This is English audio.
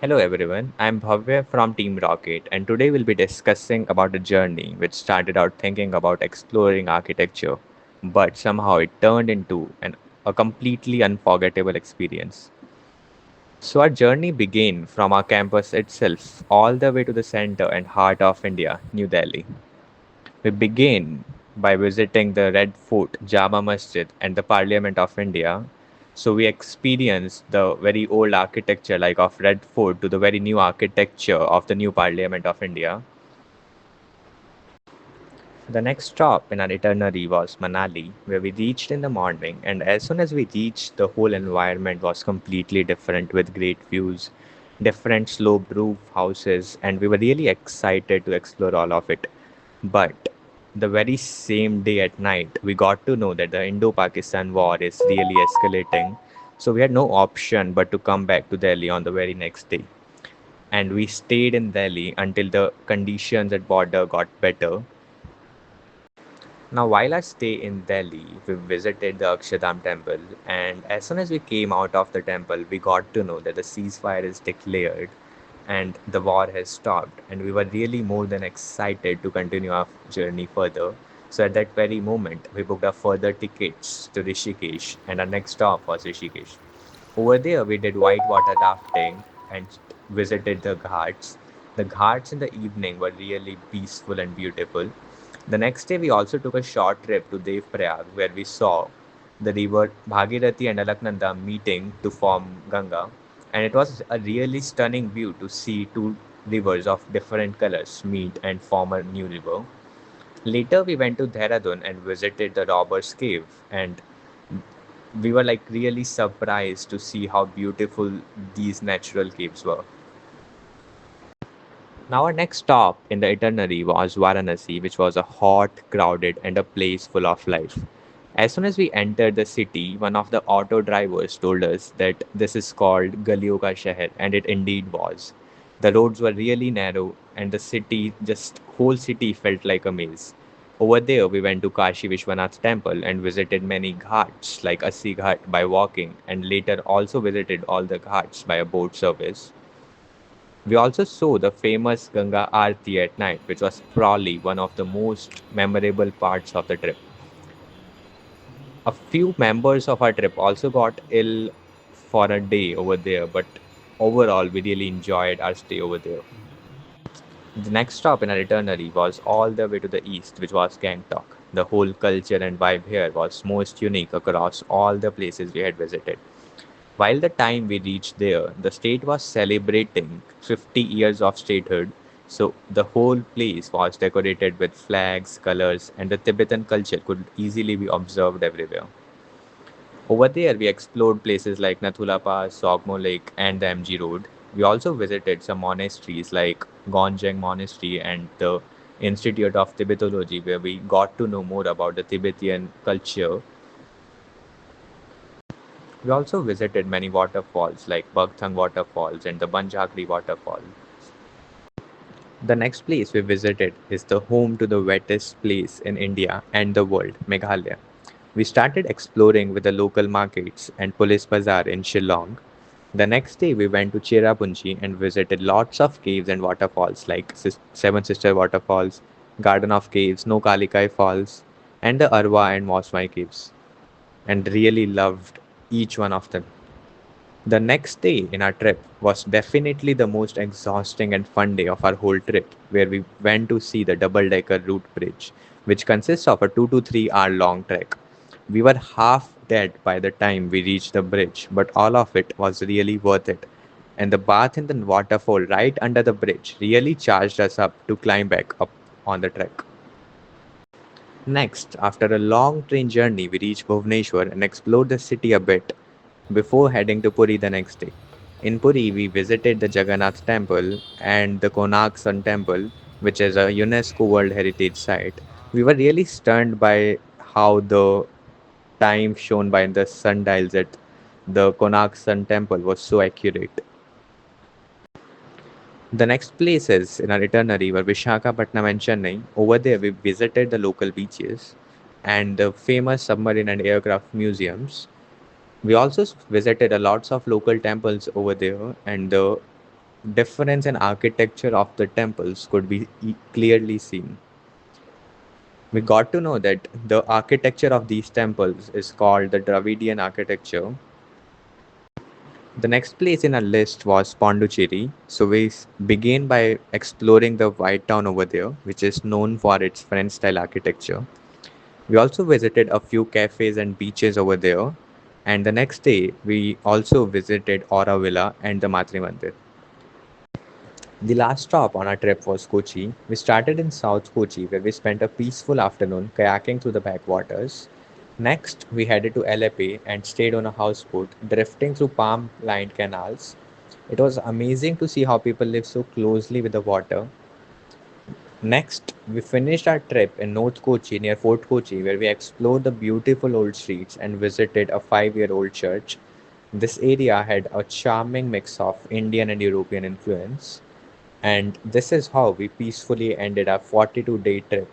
Hello everyone, I'm Bhavya from Team Rocket and today we'll be discussing about a journey which started out thinking about exploring architecture, but somehow it turned into a completely unforgettable experience. So our journey began from our campus itself all the way to the center and heart of India, New Delhi. We began by visiting the Red Fort, Jama Masjid, and the Parliament of India. So we experienced the very old architecture, like of Red Fort, to the very new architecture of the new Parliament of India. The next stop in our itinerary was Manali, where we reached in the morning. And as soon as we reached, the whole environment was completely different with great views, different sloped roof houses, and we were really excited to explore all of it. But the very same day at night, we got to know that the Indo Pakistan war is really escalating. So we had no option but to come back to Delhi on the very next day. And we stayed in Delhi until the conditions at border got better. Now, while our stay in Delhi, we visited the Akshardham temple, and as soon as we came out of the temple, we got to know that the ceasefire is declared and the war has stopped, and we were really more than excited to continue our journey further. So, at that very moment, we booked our further tickets to Rishikesh, and our next stop was Rishikesh. Over there, we did whitewater rafting and visited the ghats. The ghats in the evening were really peaceful and beautiful. The next day, we also took a short trip to Dev Prayag, where we saw the river Bhagirathi and Alaknanda meeting to form Ganga. And it was a really stunning view to see two rivers of different colors meet and form a new river. Later, we went to Dehradun and visited the Robber's Cave, and we were like really surprised to see how beautiful these natural caves were. Now, our next stop in the itinerary was Varanasi, which was a hot, crowded, and a place full of life. As soon as we entered the city, one of the auto drivers told us that this is called Galiyon ka Shahar, and it indeed was. The roads were really narrow, and the city, just whole city, felt like a maze. Over there, we went to Kashi Vishwanath temple and visited many ghats like Assi Ghat by walking, and later also visited all the ghats by a boat service. We also saw the famous Ganga Aarti at night, which was probably one of the most memorable parts of the trip. A few members of our trip also got ill for a day over there, but overall, we really enjoyed our stay over there. The next stop in our itinerary was all the way to the east, which was Gangtok. The whole culture and vibe here was most unique across all the places we had visited. While the time we reached there, the state was celebrating 50 years of statehood, so the whole place was decorated with flags, colors, and the Tibetan culture could easily be observed everywhere. Over there, we explored places like Nathula Pass, Sogmo Lake, and the MG Road. We also visited some monasteries like Gonjang Monastery and the Institute of Tibetology, where we got to know more about the Tibetan culture. We also visited many waterfalls like Bagthang Waterfalls and the Banjakri Waterfall. The next place we visited is the home to the wettest place in India and the world, Meghalaya. We started exploring with the local markets and police bazaar in Shillong. The next day we went to Cherrapunji and visited lots of caves and waterfalls like Seven Sister Waterfalls, Garden of Caves, Nokalikai Falls, and the Arwa and Mosmai Caves, and really loved each one of them. The next day in our trip was definitely the most exhausting and fun day of our whole trip, where we went to see the double decker route bridge, which consists of a 2 to 3 hour long trek. We were half dead by the time we reached the bridge, but all of it was really worth it. And the bath in the waterfall right under the bridge really charged us up to climb back up on the trek. Next, after a long train journey, we reached Bhubaneswar and explored the city a bit before heading to Puri the next day. In Puri, we visited the Jagannath Temple and the Konark Sun Temple, which is a UNESCO World Heritage Site. We were really stunned by how the time shown by the sundials at the Konark Sun Temple was so accurate. The next places in our itinerary were Vishakhapatnam and Chennai. Over there, we visited the local beaches and the famous submarine and aircraft museums. We also visited a lots of local temples over there, and the difference in architecture of the temples could be clearly seen. We got to know that the architecture of these temples is called the Dravidian architecture. The next place in our list was Pondicherry. So we began by exploring the White Town over there, which is known for its French style architecture. We also visited a few cafes and beaches over there. And the next day, we also visited Aura Villa and the Matri Mandir. The last stop on our trip was Kochi. We started in South Kochi, where we spent a peaceful afternoon kayaking through the backwaters. Next, we headed to Alepe and stayed on a houseboat, drifting through palm lined canals. It was amazing to see how people live so closely with the water. Next, we finished our trip in North Kochi near Fort Kochi, where we explored the beautiful old streets and visited a 5-year-old church. This area had a charming mix of Indian and European influence. And this is how we peacefully ended our 42-day trip